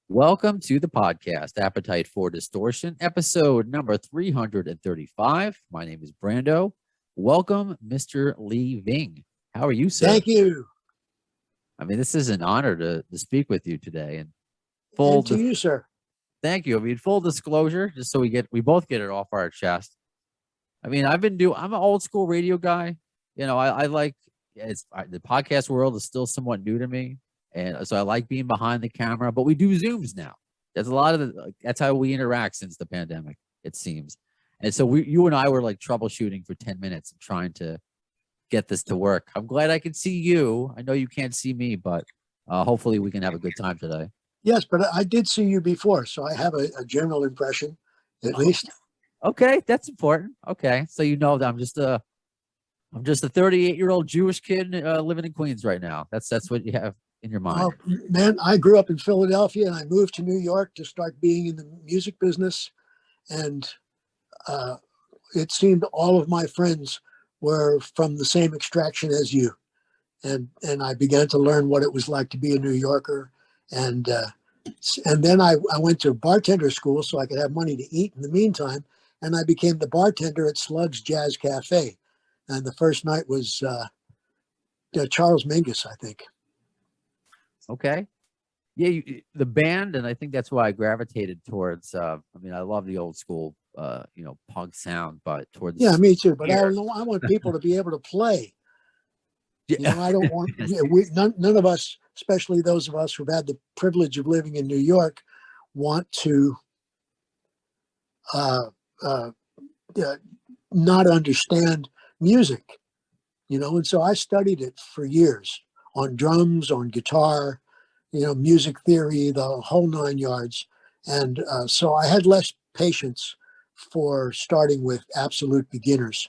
Welcome to the podcast, Appetite for Distortion, episode number 335. My name is Brando. Welcome, Mr. Lee Ving. How are you, sir? Thank you. I mean, this is an honor to speak with you today. And And to you, sir. thank you. I mean, full disclosure, just so we both get it off our chest. I mean, I'm an old school radio guy. I like the podcast world is still somewhat new to me. And so I like being behind the camera, but we do Zooms now. There's a lot of that's how we interact since the pandemic, it seems. And so you and I were like troubleshooting for 10 minutes and trying to get this to work. I'm glad I can see you. I know you can't see me, but hopefully we can have a good time today. Yes, but I did see you before, so I have a general impression, at least. Okay, that's important. Okay, so you know that I'm just a 38-year-old Jewish kid living in Queens right now. That's what you have in your mind. Man, I grew up in Philadelphia and I moved to New York to start being in the music business. And it seemed all of my friends were from the same extraction as you. And I began to learn what it was like to be a New Yorker. And then I went to bartender school so I could have money to eat in the meantime. And I became the bartender at Slug's Jazz Cafe. And the first night was Charles Mingus, I think. Okay. Yeah, the band, and I think that's why I gravitated towards. I mean, I love the old school, punk sound, but towards me too. But I want people to be able to play. I don't want none of us, especially those of us who've had the privilege of living in New York, want to not understand music. And so I studied it for years. On drums, on guitar, music theory, the whole nine yards. And so I had less patience for starting with absolute beginners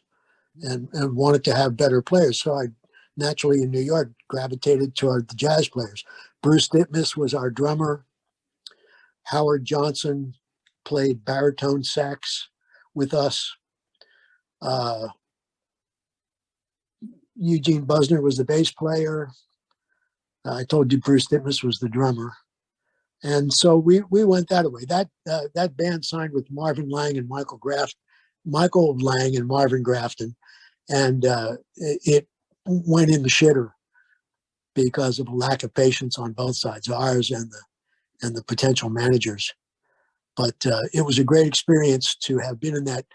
and wanted to have better players. So I naturally in New York gravitated toward the jazz players. Bruce Ditmas was our drummer. Howard Johnson played baritone sax with us. Eugene Busner was the bass player. I told you Bruce Ditmas was the drummer. And so we went that way. That band signed with Marvin Lang and Michael Lang and Marvin Grafton. And it went in the shitter because of a lack of patience on both sides, ours and the potential managers. But it was a great experience to have been in that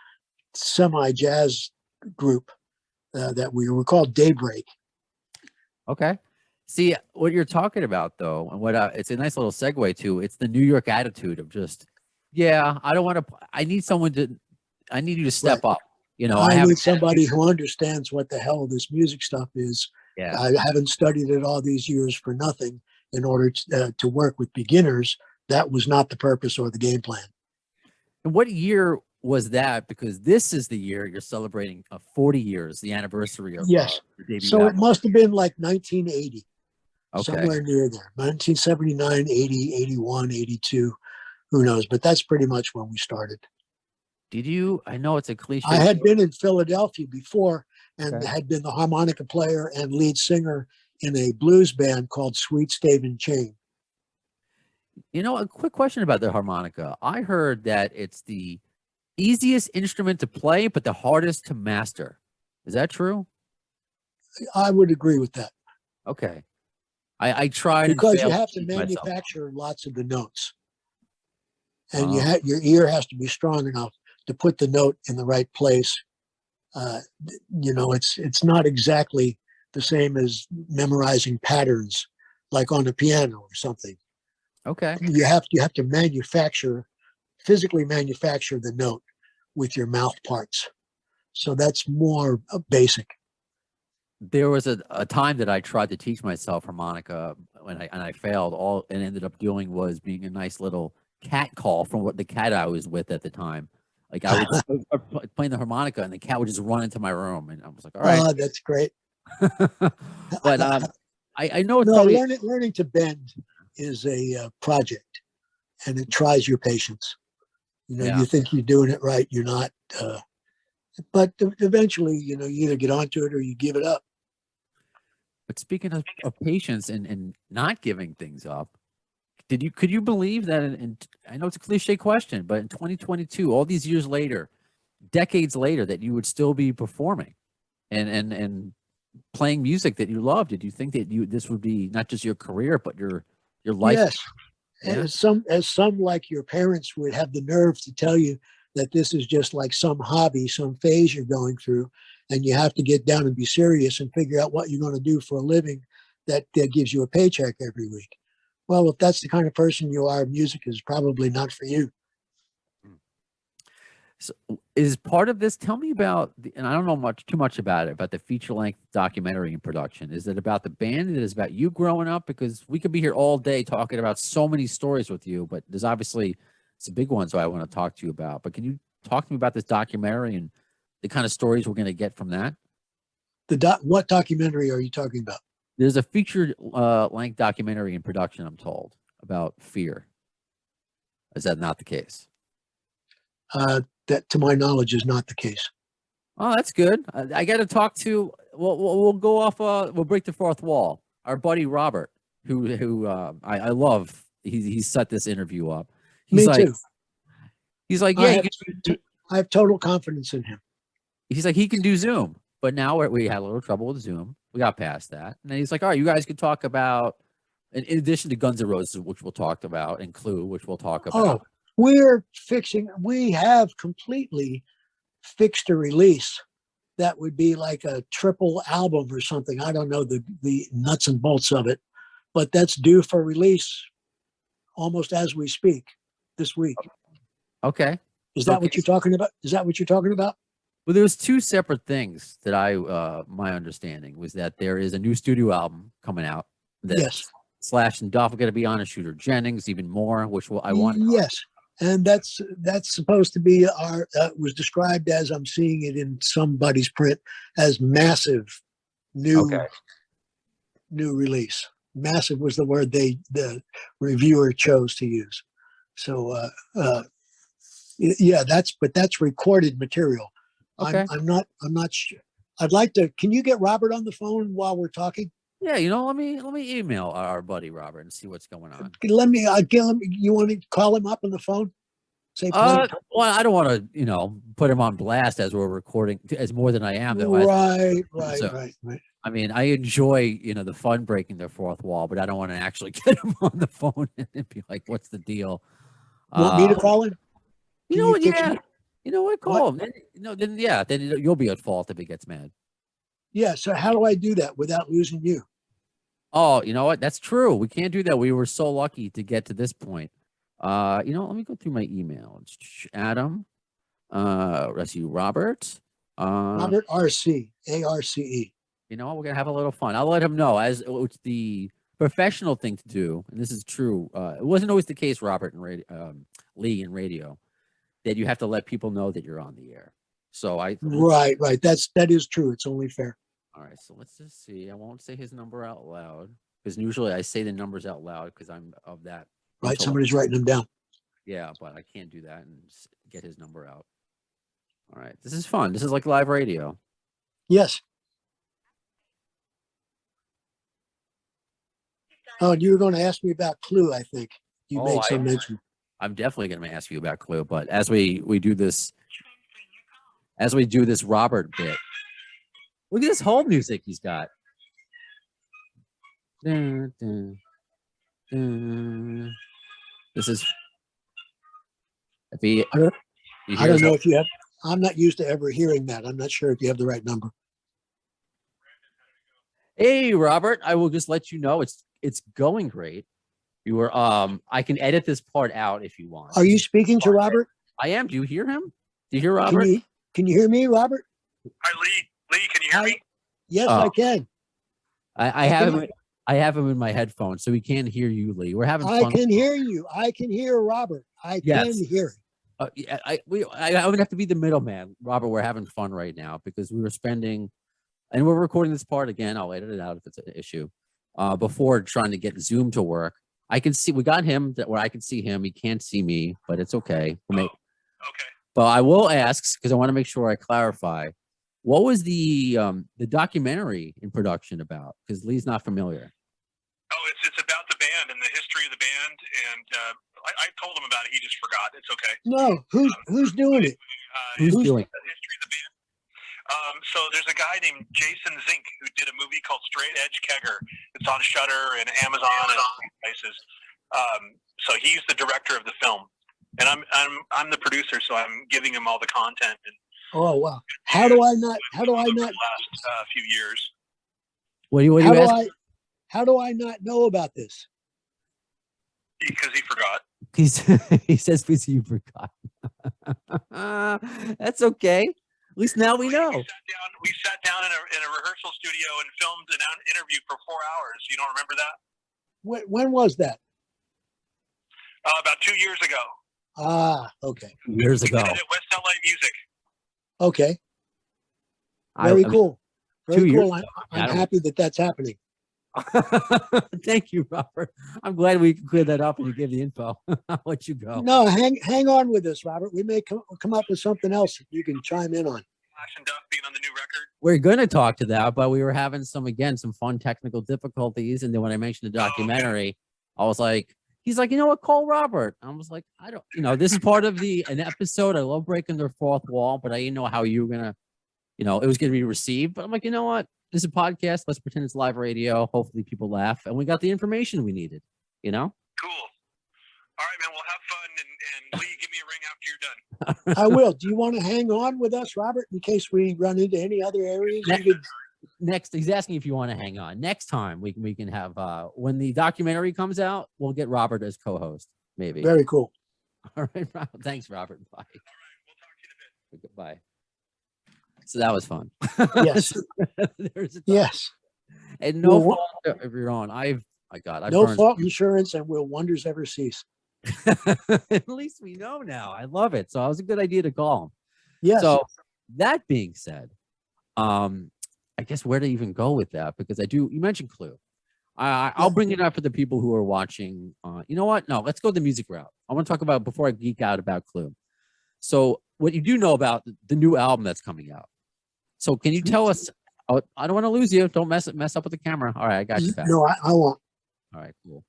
semi-jazz group that we were called Daybreak. Okay. See, what you're talking about, though, and what it's a nice little segue to, it's the New York attitude of just, I don't want to, I need you to step up. I need somebody who understands what the hell this music stuff is. Yeah. I haven't studied it all these years for nothing in order to work with beginners. That was not the purpose or the game plan. And what year was that? Because this is the year you're celebrating 40 years, the anniversary of yes. Your debut so album. It must have been like 1980. Okay. Somewhere near there, 1979, 80, 81, 82, who knows? But that's pretty much when we started. I know it's a cliche. I had been in Philadelphia before and had been the harmonica player and lead singer in a blues band called Sweet Stavin' Chain. A quick question about the harmonica. I heard that it's the easiest instrument to play, but the hardest to master. Is that true? I would agree with that. Okay. I tried because you have to manufacture lots of the notes, and your ear has to be strong enough to put the note in the right place. It's not exactly the same as memorizing patterns, like on a piano or something. Okay. You have to physically manufacture the note with your mouth parts. So that's more basic. There was a time that I tried to teach myself harmonica and I failed. All and ended up doing was being a nice little cat call from what the cat I was with at the time. Like I was playing the harmonica and the cat would just run into my room and I was like, all right. Oh, that's great. But I know it's learning to bend is a project, and it tries your patience. You think you're doing it right, you're not. But eventually, you either get onto it or you give it up. But speaking of patience and not giving things up, could you believe that I know it's a cliche question, but in 2022, all these years later, decades later, that you would still be performing and playing music that you love? Did you think that this would be not just your career, but your life? Yes. Yeah. As some like your parents would have the nerve to tell you that this is just like some hobby, some phase you're going through, and you have to get down and be serious and figure out what you're going to do for a living that gives you a paycheck every week. Well, if that's the kind of person you are, music is probably not for you. So is part of this, tell me about and I don't know too much about it, about the feature length documentary in production. Is it about the band? Is it about you growing up? Because we could be here all day talking about so many stories with you, but there's obviously it's a big one, so I want to talk to you about. But can you talk to me about this documentary and the kind of stories we're going to get from that? What documentary are you talking about? There's a feature length documentary in production, I'm told, about fear. Is that not the case? That, to my knowledge, is not the case. Oh, that's good. I got to talk to. We'll go off. We'll break the fourth wall. Our buddy Robert, who I love. He set this interview up. Me too. He's like, yeah. I have total confidence in him. He's like, he can do Zoom, but now we had a little trouble with Zoom. We got past that, and then he's like, all right, you guys can talk about. In addition to Guns N' Roses, which we'll talk about, and Clue, which we'll talk about. Oh, we have completely fixed a release that would be like a triple album or something. I don't know the nuts and bolts of it, but that's due for release almost as we speak this week. Okay. Is that what you're talking about? Is that what you're talking about? Well, there was two separate things that my understanding was that there is a new studio album coming out. Yes. Slash and Duff are going to be on, and Shooter Jennings even more, which I want. Yes. And that's supposed to be was described as, I'm seeing it in somebody's print, as massive new release. Massive was the word the reviewer chose to use. So yeah, that's recorded material. Okay. I'm not sure. I'd like to. Can you get Robert on the phone while we're talking? Yeah, let me email our buddy Robert and see what's going on. Let me get him. You want to call him up on the phone? Say, well, I don't want to, put him on blast as we're recording as more than I am. Right. I mean, I enjoy, the fun breaking the fourth wall, but I don't want to actually get him on the phone and be like, "What's the deal?" Want me to call him? You know what? Yeah. You know what? Call him. Then you'll be at fault if he gets mad. Yeah. So how do I do that without losing you? Oh, you know what? That's true. We can't do that. We were so lucky to get to this point. Let me go through my email. It's Adam. Let's see, Robert. Robert RC, ARCE. You know what? We're gonna have a little fun. I'll let him know as it's the professional thing to do, and this is true. It wasn't always the case, Robert and Lee in radio, that you have to let people know that you're on the air. So right. That is true. It's only fair. All right, so let's just see. I won't say his number out loud because usually I say the numbers out loud because I'm of that. Right, somebody's writing them down. Yeah, but I can't do that and get his number out. All right, this is fun. This is like live radio. Yes. Oh, and you were going to ask me about Clue, I think. You made some mention. I'm definitely going to ask you about Clue, but as we do this, Robert bit, look at this whole music he's got. Dun, dun, dun. This is. I don't know if you have. I'm not used to ever hearing that. I'm not sure if you have the right number. Hey, Robert, I will just let you know it's going great. You were I can edit this part out if you want. Are you speaking to Robert? I am. Do you hear him? Do you hear Robert? Can you hear me, Robert? Hi, Lee. Lee, can you hear me? Yes, I can. I have him in my headphones, so he can't hear you, Lee. We're having fun. I can hear you. I can hear Robert. I can hear him. I would have to be the middleman, Robert. We're having fun right now because we were spending, and we're recording this part again. I'll edit it out if it's an issue. Before trying to get Zoom to work, I can see we got him where I can see him. He can't see me, but it's okay. Okay. But I will ask because I want to make sure I clarify. What was the documentary in production about? Because Lee's not familiar. Oh, it's about the band and the history history of the band, and I told him about it. He just forgot. It's okay. No, who's doing it? Who's doing the history of the band? So there's a guy named Jason Zink who did a movie called Straight Edge Kegger. It's on Shudder and Amazon and places. So he's the director of the film, and I'm the producer. So I'm giving him all the content. And Oh wow! How do I not? the last few years? What do you ask? How do I not know about this? Because he forgot. He says because you forgot. That's okay. At least now we know. We sat down in a rehearsal studio and filmed an interview for 4 hours. You don't remember that? When was that? About 2 years ago. Ah, okay. Years ago. We did it at West LA Music. Okay. Very cool. Very 2 cool. years I'm happy that that's happening. Thank you, Robert. I'm glad we can clear that up and you gave the info. I'll let you go. No, hang on with us, Robert. We may come up with something else that you can chime in on. Slash and Duff being on the new record. We're going to talk to that, but we were having some fun technical difficulties. And then when I mentioned the documentary, I was like, he's like, you know what, call Robert. I was like, I don't, this is part of an episode. I love breaking their fourth wall, but I didn't know how you were going to, it was going to be received. But I'm like, you know what? This is a podcast. Let's pretend it's live radio. Hopefully people laugh. And we got the information we needed, Cool. All right, man. We'll have fun. And Lee, give me a ring after you're done. I will. Do you want to hang on with us, Robert, in case we run into any other areas? Next, he's asking if you want to hang on. Next time we can have, when the documentary comes out, we'll get Robert as co-host, maybe. Very cool. All right, Robert. Thanks, Robert. Bye. All right. We'll talk to you in a bit. Goodbye. So that was fun. Yes. Yes. And no fault of your own. I've no fault insurance, and will wonders ever cease? At least we know now. I love it. So it was a good idea to call him. Yes. So that being said, I guess where to even go with that, because you mentioned Clue. I'll bring it up for the people who are watching. You know what? No, let's go the music route. I want to talk about, before I geek out about Clue. So what you do know about the new album that's coming out. So can you tell us, I don't want to lose you. Don't mess up with the camera. All right. I got you back. No, I won't. All right, cool.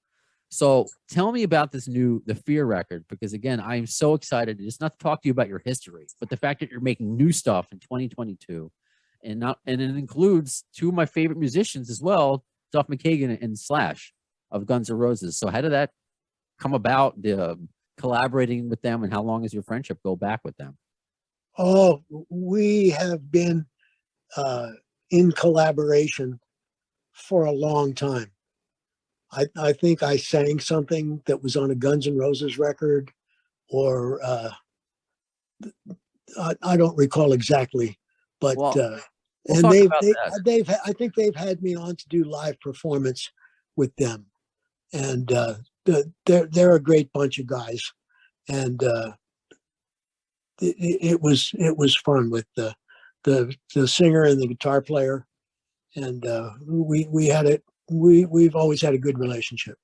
So tell me about the Fear record, because again, I'm so excited just not to talk to you about your history, but the fact that you're making new stuff in 2022, and it includes two of my favorite musicians as well, Duff McKagan and Slash of Guns N' Roses. So how did that come about, the collaborating with them, and how long does your friendship go back with them? Oh, we have been in collaboration for a long time. I think I sang something that was on a Guns N' Roses record, or I don't recall exactly, but and I think they've had me on to do live performance with them, and they're a great bunch of guys, and it was fun with the singer and the guitar player, and we had it. We've always had a good relationship.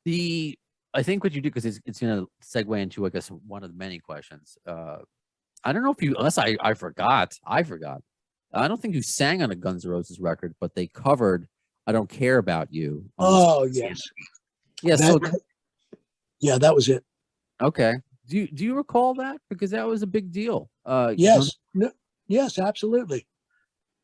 I think what you do, because it's going to segue into, I guess, one of the many questions. I don't know if you, unless I forgot. I don't think you sang on a Guns N' Roses record, but they covered "I Don't Care About You." Oh yes, yeah. Yeah, that was it. Okay. Do you recall that? Because that was a big deal. Yes. Yes, absolutely.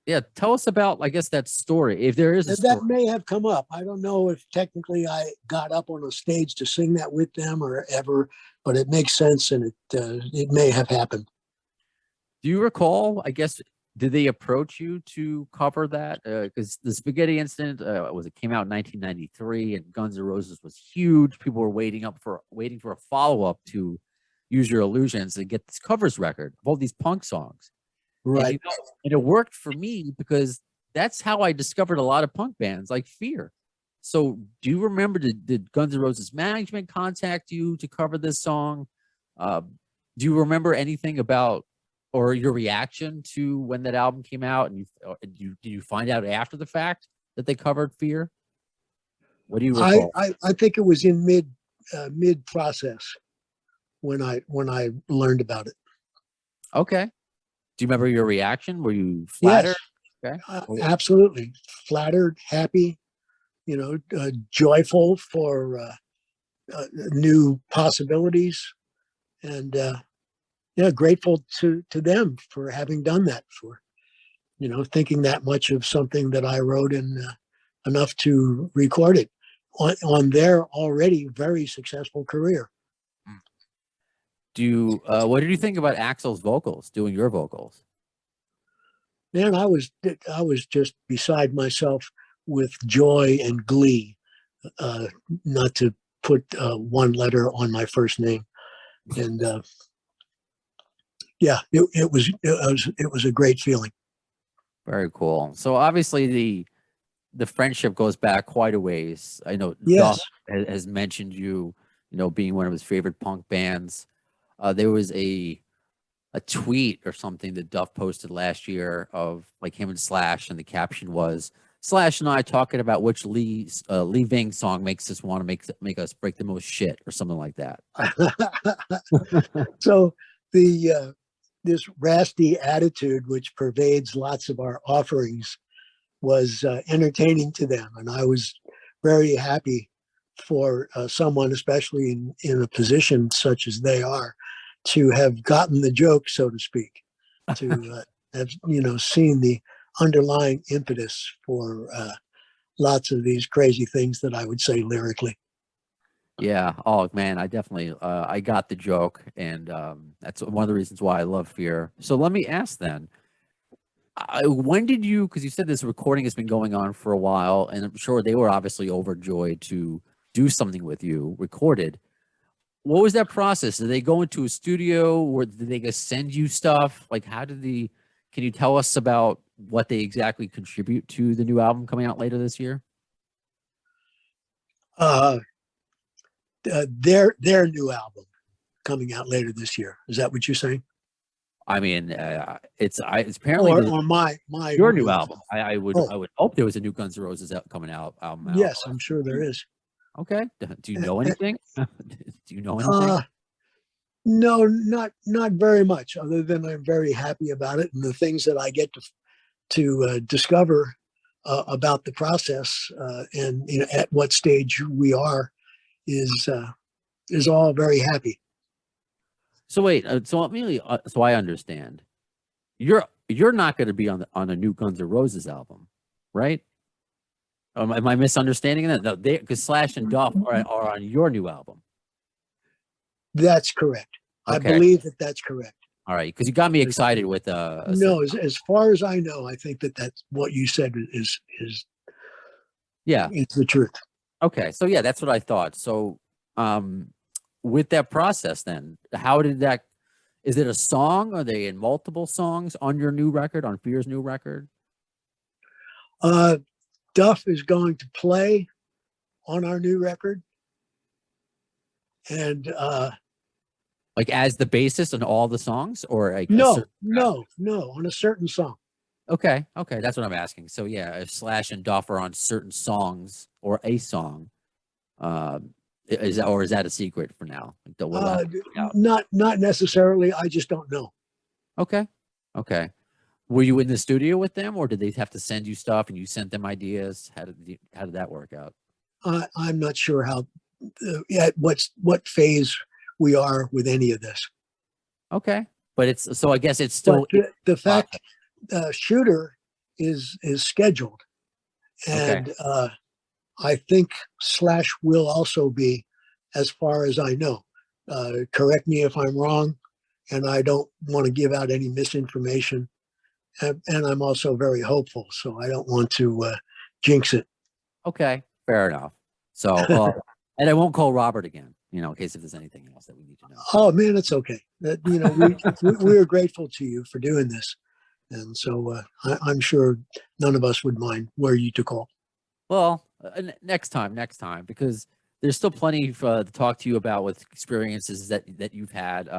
Yeah, tell us about, I guess, that story, if there is a story. That may have come up. I don't know if technically I got up on a stage to sing that with them or ever, but it makes sense, and it may have happened. Do you recall, I guess, did they approach you to cover that? Because the Spaghetti Incident it came out in 1993, and Guns N' Roses was huge. People were waiting for a follow-up to Use Your Illusions to get this covers record of all these punk songs. Right. And it worked for me, because that's how I discovered a lot of punk bands like Fear. So do you remember, did Guns N' Roses management contact you to cover this song? Do you remember anything about, or your reaction to when that album came out? And did you find out after the fact that they covered Fear? What do you recall? I think it was in mid process when I learned about it. Okay. Do you remember your reaction? Were you flattered? Yes. Okay. Absolutely. Flattered, happy. joyful for new possibilities, and grateful to them for having done that, for thinking that much of something that I wrote, and enough to record it on their already very successful career. What did you think about Axl's vocals, doing your vocals? Man, I was just beside myself with joy and glee, not to put one letter on my first name, and it was a great feeling. Very cool. So obviously the friendship goes back quite a ways. I know Yes. Duff has mentioned you being one of his favorite punk bands. There was a tweet or something that Duff posted last year of like him and Slash, and the caption was Slash and I talking about which Lee Ving song makes us want to make us break the most shit, or something like that. So this rasty attitude, which pervades lots of our offerings, was entertaining to them, and I was very happy for someone, especially in a position such as they are, to have gotten the joke, so to speak, to have seen the underlying impetus for lots of these crazy things that I would say lyrically. Yeah. Oh man, I definitely I got the joke, and that's one of the reasons why I love Fear. So let me ask then, when did you? Because you said this recording has been going on for a while, and I'm sure they were obviously overjoyed to do something with you recorded. What was that process? Did they go into a studio, or did they just send you stuff? Like, how did the? Can you tell us about what they exactly contribute to the new album coming out later this year? Their new album coming out later this year. Is that what you're saying? I mean, it's apparently or my your new album. I would hope there was a new Guns N' Roses album out. Yes, I'm sure there is. Okay. Do you know anything? Do you know anything? No, not very much, other than I'm very happy about it, and the things that I get to discover about the process, and at what stage we are is all very happy. So wait, so I understand. You're not going to be on a new Guns N' Roses album, right? Am I misunderstanding that? No, because Slash and Duff are on your new album. That's correct. Okay. I believe that's correct. All right, because you got me excited with no, as far as I know, I think that's what you said is yeah, it's the truth. Okay, so yeah, that's what I thought. So with that process then, how did that, is it a song? Are they in multiple songs on your new record, on Fear's new record? Duff is going to play on our new record, and like as the bassist on all the songs, or like no, on a certain song. Okay, that's what I'm asking. So yeah, if Slash and Duff are on certain songs or a song, is that a secret for now? Not necessarily. I just don't know. Okay. Were you in the studio with them, or did they have to send you stuff and you sent them ideas? How did that work out? I'm not sure how at what phase we are with any of this. Okay, but I guess it's still the fact. Shooter is scheduled, and okay. I think Slash will also be, as far as I know. Correct me if I'm wrong, and I don't want to give out any misinformation. And I'm also very hopeful, so I don't want to jinx it. Okay, fair enough. So, and I won't call Robert again, in case if there's anything else that we need to know. Oh man, it's okay. We are grateful to you for doing this. And so I'm sure none of us would mind where you to call. Well, next time, because there's still plenty to talk to you about with experiences that you've had.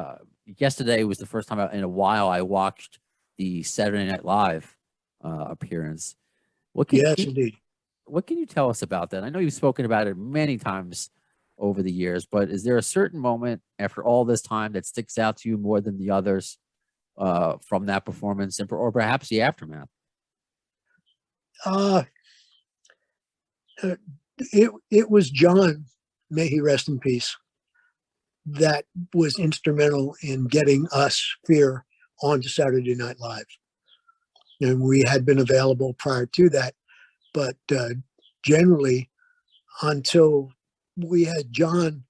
Yesterday was the first time in a while I watched the Saturday Night Live appearance. Indeed. What can you tell us about that? I know you've spoken about it many times over the years, but is there a certain moment after all this time that sticks out to you more than the others? From that performance, or perhaps the aftermath? it was John, may he rest in peace, that was instrumental in getting us Fear onto Saturday Night Live. And we had been available prior to that, but generally, until we had John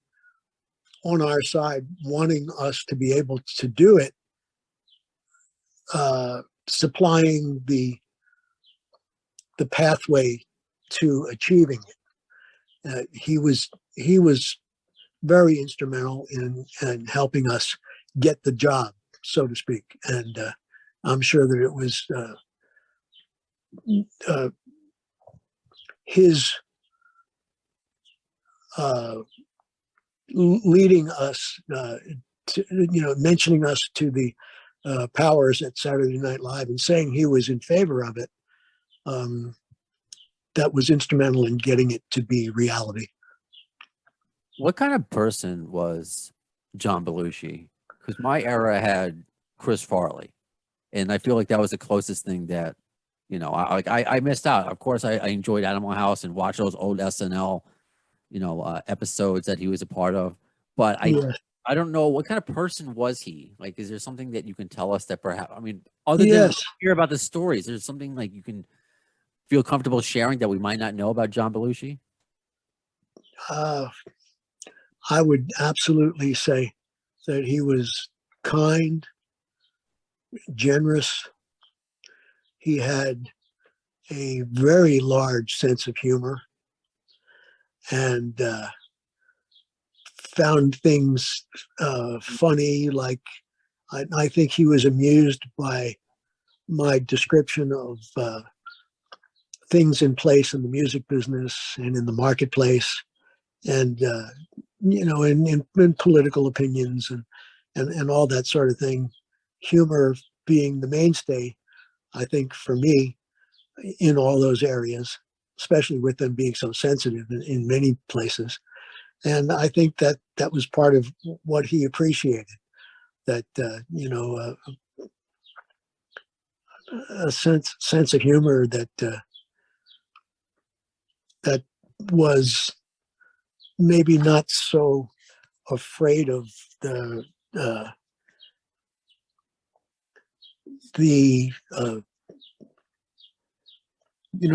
on our side wanting us to be able to do it, supplying the pathway to achieving it. He was very instrumental in helping us get the job, so to speak. And I'm sure that it was his leading us, to, mentioning us to the powers at Saturday Night Live and saying he was in favor of it. That was instrumental in getting it to be reality. What kind of person was John Belushi? Because my era had Chris Farley, and I feel like that was the closest thing that, I missed out. Of course, I enjoyed Animal House and watched those old SNL, episodes that he was a part of. But I don't know, what kind of person was he? Like, is there something that you can tell us that perhaps, other than hear about the stories, there's something like you can feel comfortable sharing that we might not know about John Belushi? I would absolutely say that he was kind, generous. He had a very large sense of humor and found things funny. Like, I think he was amused by my description of things in place in the music business and in the marketplace, and in political opinions and all that sort of thing. Humor being the mainstay, I think, for me, in all those areas, especially with them being so sensitive in many places. And I think that was part of what he appreciated, that a sense of humor that was maybe not so afraid of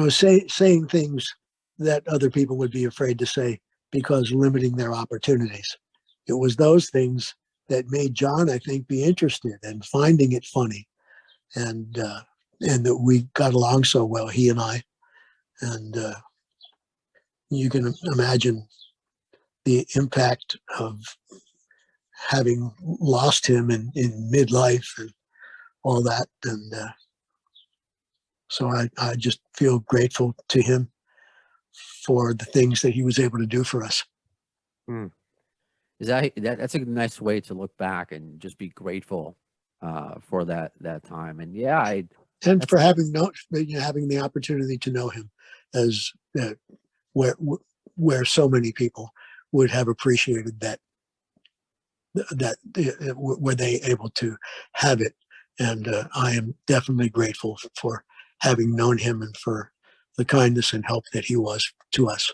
saying things that other people would be afraid to say because limiting their opportunities. It was those things that made John, I think, be interested and finding it funny, and that we got along so well, he and I. And you can imagine the impact of having lost him in midlife and all that. And so I just feel grateful to him for the things that he was able to do for us. Is that's a nice way to look back and just be grateful for that time. And and for having the opportunity to know him, as where so many people would have appreciated that were they able to have it. And I am definitely grateful for having known him and for the kindness and help that he was to us.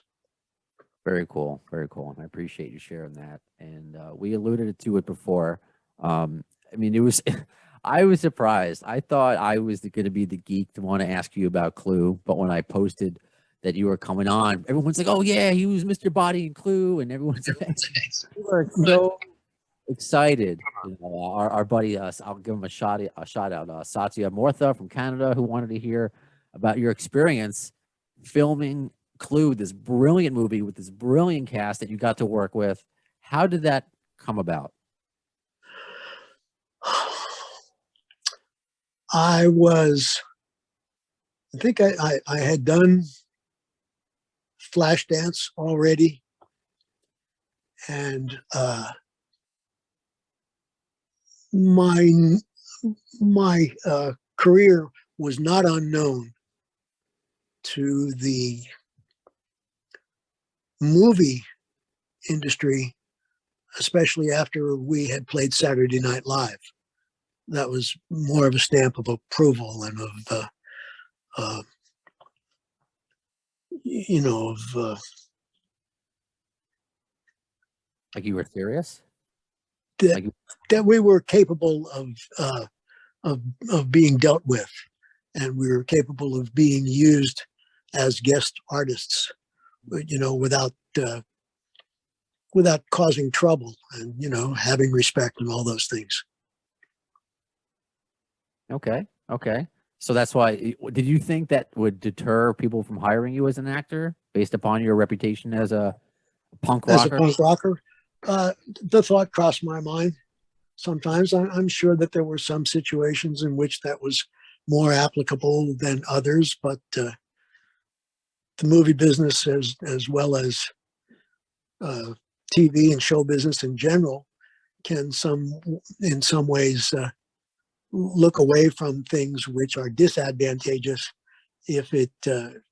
Very cool. Very cool. And I appreciate you sharing that. And we alluded to it before. It was, I was surprised. I thought I was going to be the geek to want to ask you about Clue. But when I posted that you were coming on, everyone's like, oh, yeah, he was Mr. Body in Clue. And everyone's like, we were so excited. Our buddy, I'll give him a shout out, Satya Mortha from Canada, who wanted to hear about your experience filming Clue, this brilliant movie with this brilliant cast that you got to work with. How did that come about? I think I had done Flashdance already, and my career was not unknown to the movie industry, especially after we had played Saturday Night Live. That was more of a stamp of approval and of Like you were serious? that Like that we were capable of being dealt with, and we were capable of being used as guest artists, without causing trouble, and having respect and all those things. okay, okay. So that's why. Did you think that would deter people from hiring you as an actor based upon your reputation as a punk As a rocker? punk rocker, the thought crossed my mind. Sometimes I'm sure that there were some situations in which that was more applicable than others, but the movie business, as well as TV and show business in general, can in some ways look away from things which are disadvantageous if it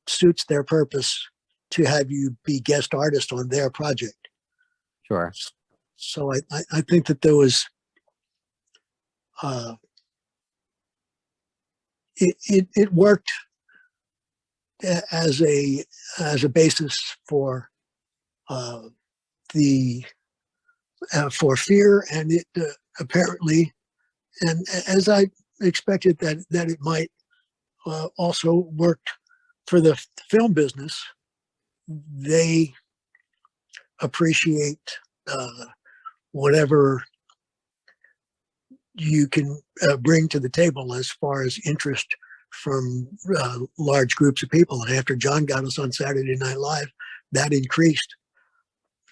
suits their purpose to have you be guest artist on their project. Sure. So I think that there was it worked as a basis for the for fear, and it apparently, and as I expected that it might also work for the film business. They appreciate whatever you can bring to the table as far as interest from large groups of people. And after John got us on Saturday Night Live, that increased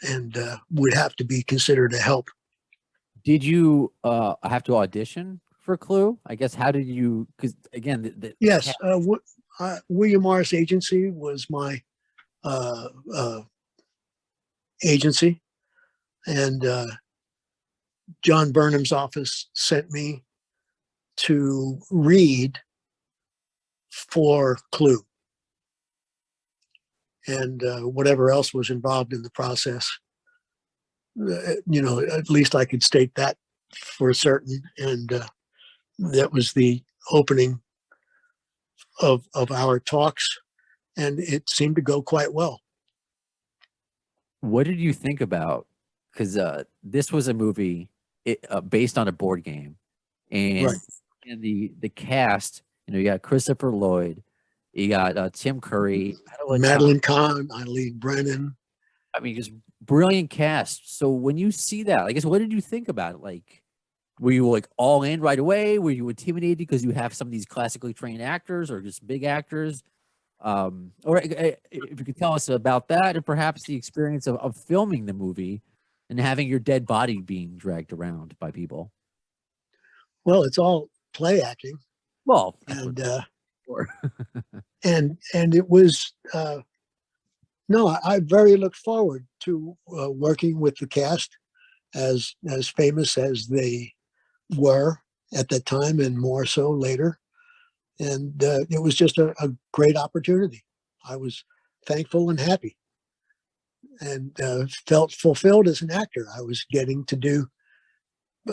and would have to be considered a help. Did you have to audition for Clue? I guess, how did you, because again, Yes, William Morris Agency was my agency, and John Burnham's office sent me to read for Clue, and whatever else was involved in the process. At least I could state that for certain, and that was the opening of our talks, and it seemed to go quite well. What did you think about? Because this was a movie based on a board game, and Right. and the cast, you got Christopher Lloyd, you got Tim Curry, Madeline Kahn, Eileen Brennan. I mean, just brilliant cast. So when you see that, I guess, what did you think about it? Like, were you like all in right away? Were you intimidated because you have some of these classically trained actors or just big actors? Or if you could tell us about that, and perhaps the experience of filming the movie and having your dead body being dragged around by people. Well, it's all play acting, Well, and sure. and it was no. I very looked forward to working with the cast, as famous as they were at that time, and more so later. And it was just a great opportunity. I was thankful and happy, and felt fulfilled as an actor. I was getting to do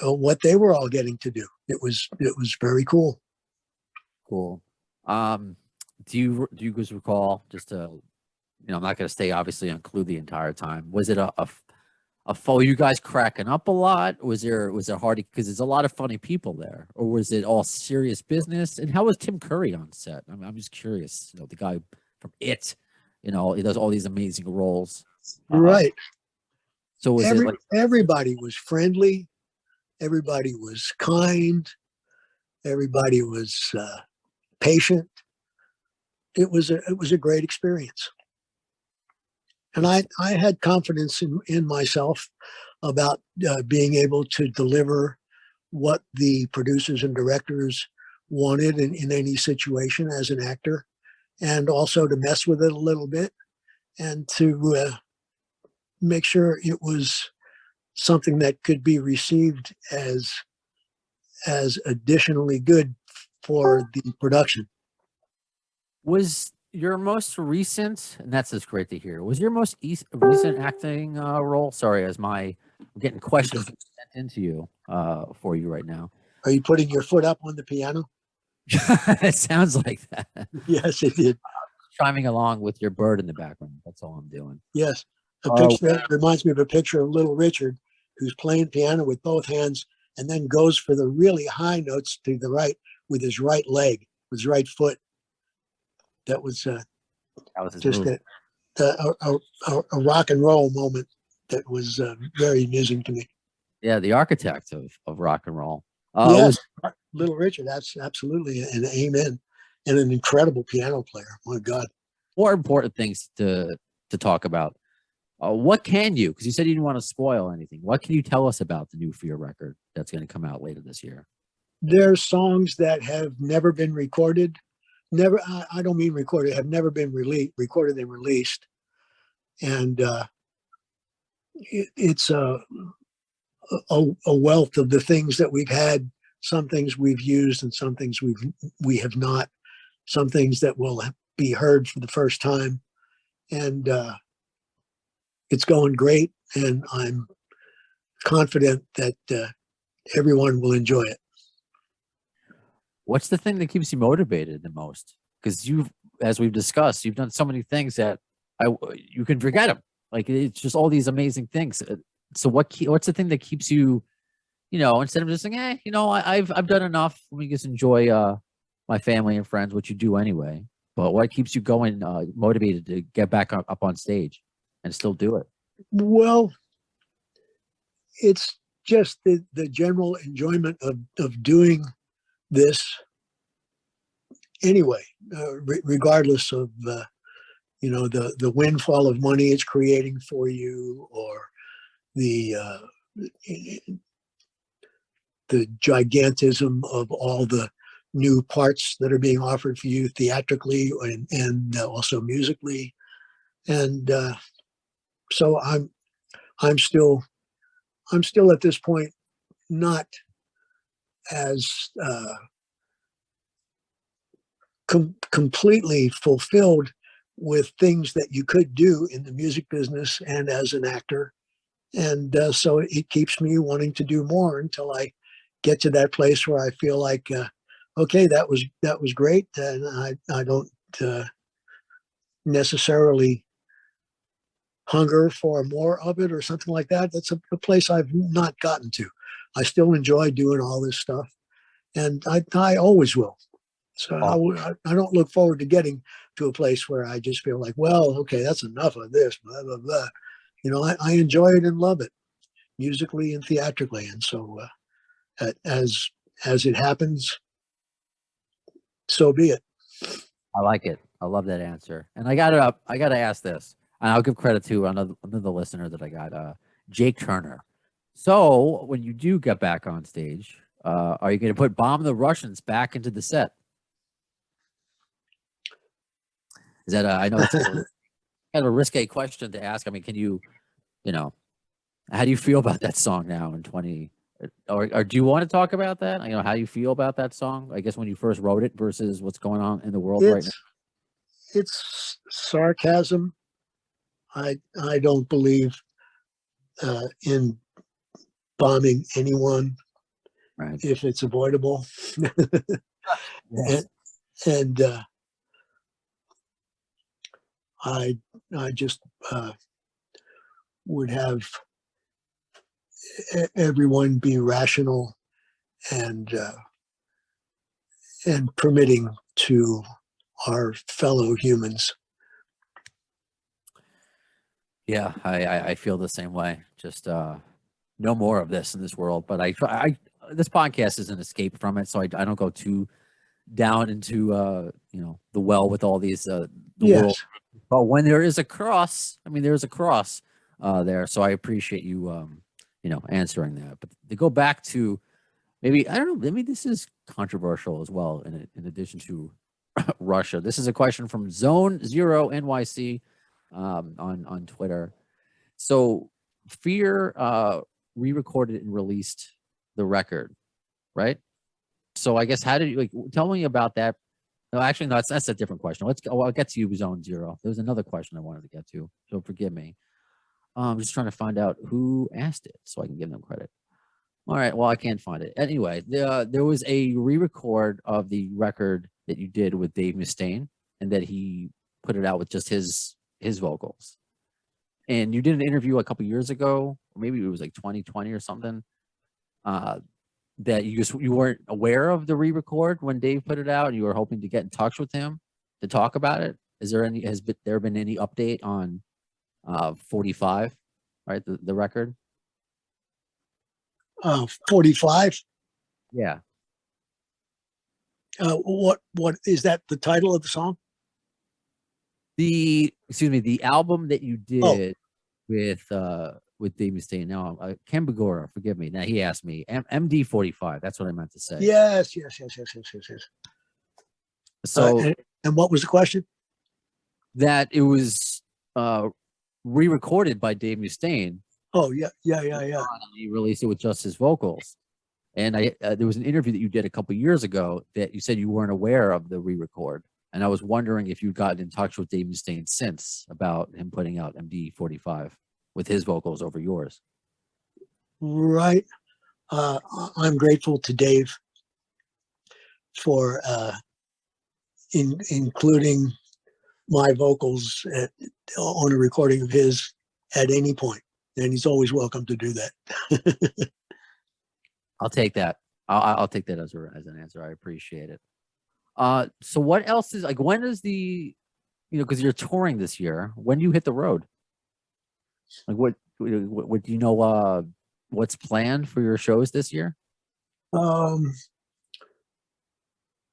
what they were all getting to do. It was very cool. Cool. Do you guys recall, just to, I'm not going to stay obviously on Clue the entire time. Was it a you guys cracking up a lot? Was it hard because there's a lot of funny people there, or was it all serious business? And how was Tim Curry on set? I'm just curious. The guy from It, he does all these amazing roles. Right. So was it like everybody was friendly, everybody was kind, everybody was patient. It was a great experience. And I had confidence in myself about being able to deliver what the producers and directors wanted in any situation as an actor, and also to mess with it a little bit and to make sure it was something that could be received as additionally good for the production. Was your most recent, and that's just great to hear, was your most recent acting role? Sorry, I'm getting questions sent into you for you right now. Are you putting your foot up on the piano? It sounds like that. Yes, it did. Chiming along with your bird in the background. That's all I'm doing. Yes. A Oh, picture that reminds me of a picture of Little Richard, who's playing piano with both hands and then goes for the really high notes to the right with his right leg, with his right foot. That was that was his just move. a rock and roll moment that was very amusing to me. Yeah, the architect of rock and roll. Yes, Little Richard, that's absolutely an amen, and an incredible piano player. My God. More important things to talk about. What can you? Because you said you didn't want to spoil anything. What can you tell us about the new Fear record that's going to come out later this year? There's songs that have never been recorded. Never, I don't mean recorded, have never been recorded and released. And it's a wealth of the things that we've had. Some things we've used and some things we have not. Some things that will be heard for the first time. And it's going great. And I'm confident that everyone will enjoy it. What's the thing that keeps you motivated the most? Because as we've discussed, you've done so many things that you can forget them. Like it's just all these amazing things. So what's the thing that keeps you, instead of just saying, I've done enough. Let me just enjoy my family and friends, which you do anyway. But what keeps you going, motivated to get back up on stage and still do it? Well, it's just the general enjoyment of doing this anyway, regardless of the windfall of money it's creating for you, or the gigantism of all the new parts that are being offered for you theatrically and also musically. And so I'm still at this point not as completely fulfilled with things that you could do in the music business and as an actor. And so it keeps me wanting to do more until I get to that place where I feel like, okay, that was great. And I don't necessarily hunger for more of it or something like that. That's a place I've not gotten to. I still enjoy doing all this stuff, and I always will. So I don't look forward to getting to a place where I just feel like, well, okay, that's enough of this, blah, blah, blah. I enjoy it and love it, musically and theatrically. And so as it happens, so be it. I like it. I love that answer. And I gotta ask this, and I'll give credit to another listener that I got, Jake Turner. So when you do get back on stage, are you going to put "Bomb the Russians" back into the set? Is that I know it's kind of a risque question to ask. I mean, can you, how do you feel about that song now in 20? Or do you want to talk about that? How you feel about that song? I guess when you first wrote it versus what's going on in the world right now. It's sarcasm. I don't believe in bombing anyone, Right. if it's avoidable. Yes. and I just would have everyone be rational and permitting to our fellow humans. Yeah, I feel the same way. Just no more of this in this world. But this podcast is an escape from it, so I don't go too down into the well with all these the world. But when there is a cross, there's a cross there. So I appreciate you answering that. But to go back to maybe, I don't know, maybe this is controversial as well. In addition to Russia, this is a question from Zone Zero NYC on Twitter. So Fear re-recorded and released the record, right? So I guess how did you tell me about that? No, actually, no, that's a different question. I'll get to you, Zone Zero. There was another question I wanted to get to, so forgive me. I'm just trying to find out who asked it so I can give them credit. All right, well, I can't find it. Anyway, there was a re-record of the record that you did with Dave Mustaine, and that he put it out with just his vocals. and you did an interview a couple years ago, or maybe it was like 2020 or something. That you weren't aware of the re-record when Dave put it out, and you were hoping to get in touch with him to talk about it. Has there been any update on 45, right? The record? 45. Yeah. What is that? The title of the song? The album that you Oh. did with Dave Mustaine. No, Ken Begora, forgive me. Now he asked me MD 45. That's what I meant to say. Yes. So and what was the question? that it was re-recorded by Dave Mustaine. Oh yeah. He released it with just his vocals. And there was an interview that you did a couple years ago that you said you weren't aware of the re-record. And I was wondering if you'd gotten in touch with Dave Mustaine since about him putting out MD 45 with his vocals over yours. Right. I'm grateful to Dave for including my vocals on a recording of his at any point, and he's always welcome to do that. I'll take that. I'll take that as an answer. I appreciate it. So what else is, like, when is because you're touring this year, when do you hit the road? Like what do you know what's planned for your shows this year?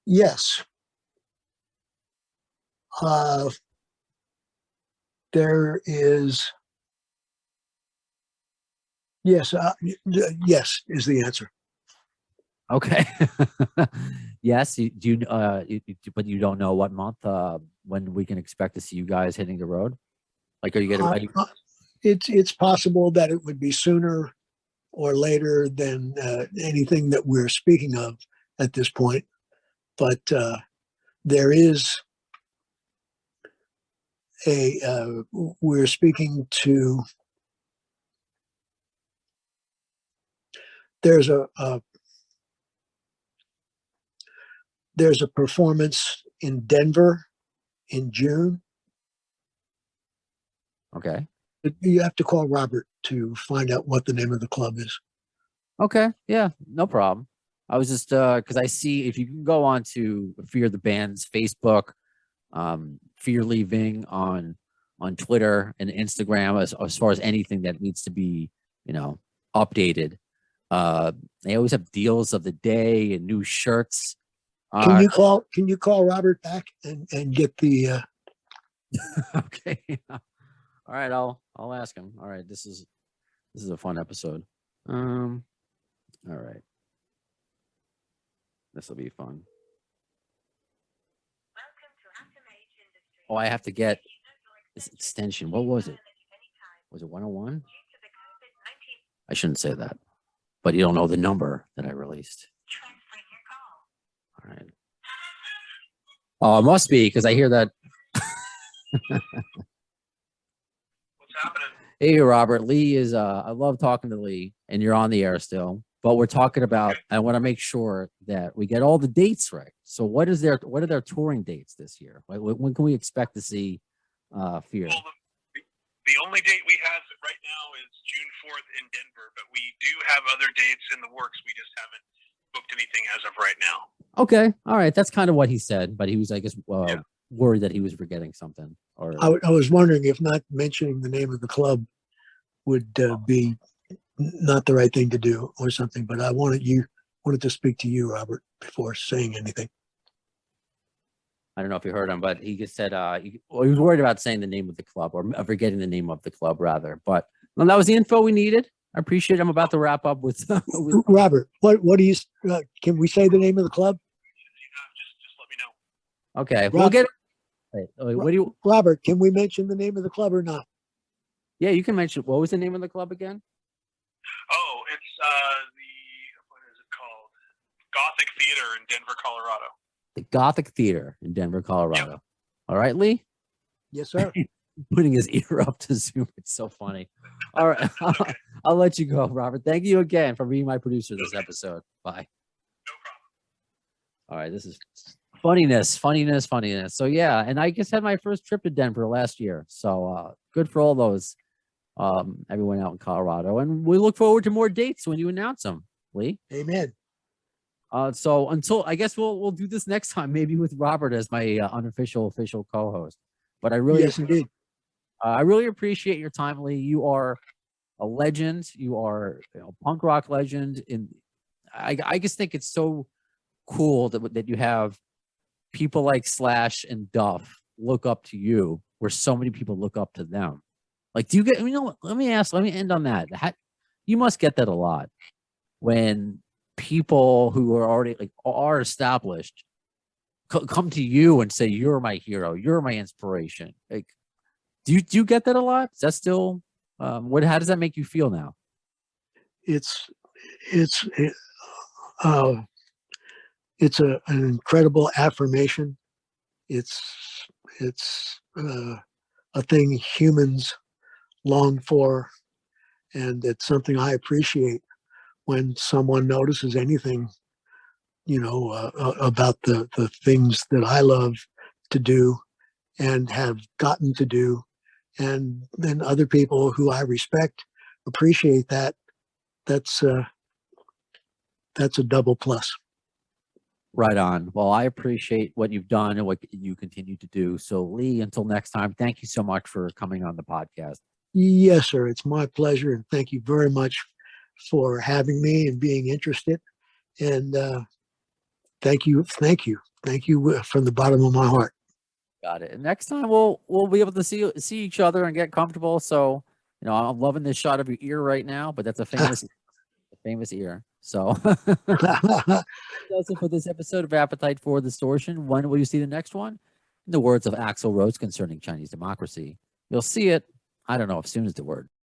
Yes. There is. Yes. Yes is the answer. Okay. Yes. But you don't know what month, when we can expect to see you guys hitting the road? Like, are you getting? It's possible that it would be sooner or later than anything that we're speaking of at this point. But there is we're speaking to, there's a performance in Denver in June. Okay. You have to call Robert to find out what the name of the club is. Okay. Yeah, no problem. I was just because I see, if you can go on to Fear the Band's Facebook, Fear Lee Ving on Twitter and Instagram, as far as anything that needs to be, updated. They always have deals of the day and new shirts. Can you call Robert back and get the Okay. All right, I'll ask him. All right, this is a fun episode. All right. This will be fun. Oh, I have to get this extension. What was it? Was it 101? I shouldn't say that, but you don't know the number that I released. All right. Oh, it must be, because I hear that. What's happening? Hey, Robert. Lee is, I love talking to Lee, and you're on the air still, but we're talking about, I want to make sure that we get all the dates right. So what are their touring dates this year? When can we expect to see Fear? Well, the only date we have right now is June 4th in Denver, but we do have other dates in the works. We just haven't booked anything as of right now. Okay. All right. That's kind of what he said, but he was, I guess, worried that he was forgetting something. Or I was wondering if not mentioning the name of the club would be not the right thing to do or something, but I wanted to speak to you, Robert, before saying anything. I don't know if you heard him, but he just said he was worried about saying the name of the club, or forgetting the name of the club rather. But that was the info we needed. I appreciate it. I'm about to wrap up with Robert. What do you? Can we say the name of the club? Just let me know. Okay, Robert, we'll get. Wait, what do you? Robert, can we mention the name of the club or not? Yeah, you can mention. What was the name of the club again? Oh, it's what is it called? Gothic Theater in Denver, Colorado. The Gothic Theater in Denver, Colorado. Yep. All right, Lee. Yes, sir. Putting his ear up to Zoom. It's so funny. All right, okay. I'll let you go, Robert. Thank you again for being my producer this episode. Bye. No problem. All right, this is funniness. So yeah, and I just had my first trip to Denver last year. So good for all those everyone out in Colorado, and we look forward to more dates when you announce them, Lee. Amen. So until I guess we'll do this next time, maybe with Robert as my unofficial official co-host. But Yes, indeed. I really appreciate your time, Lee. You are a legend. You are punk rock legend. And I just think it's so cool that you have people like Slash and Duff look up to you, where so many people look up to them. Like, do you get? Let me end on that. You must get that a lot when people who are already are established come to you and say, "You're my hero. You're my inspiration." Like, do you get that a lot? Is that still how does that make you feel now? It's an incredible affirmation. It's a thing humans long for, and it's something I appreciate when someone notices anything, about the things that I love to do and have gotten to do, and then other people who I respect appreciate that. That's a double plus. Right on. Well, I appreciate what you've done and what you continue to do. So, Lee, until next time, thank you so much for coming on the podcast. Yes, sir. It's my pleasure, and thank you very much for having me and being interested. And thank you from the bottom of my heart. Got it. And next time we'll be able to see each other and get comfortable. So, I'm loving this shot of your ear right now, but that's a famous ear. So that's it for this episode of Appetite for Distortion. When will you see the next one? In the words of Axl Rose concerning Chinese democracy, you'll see it. I don't know if soon is the word.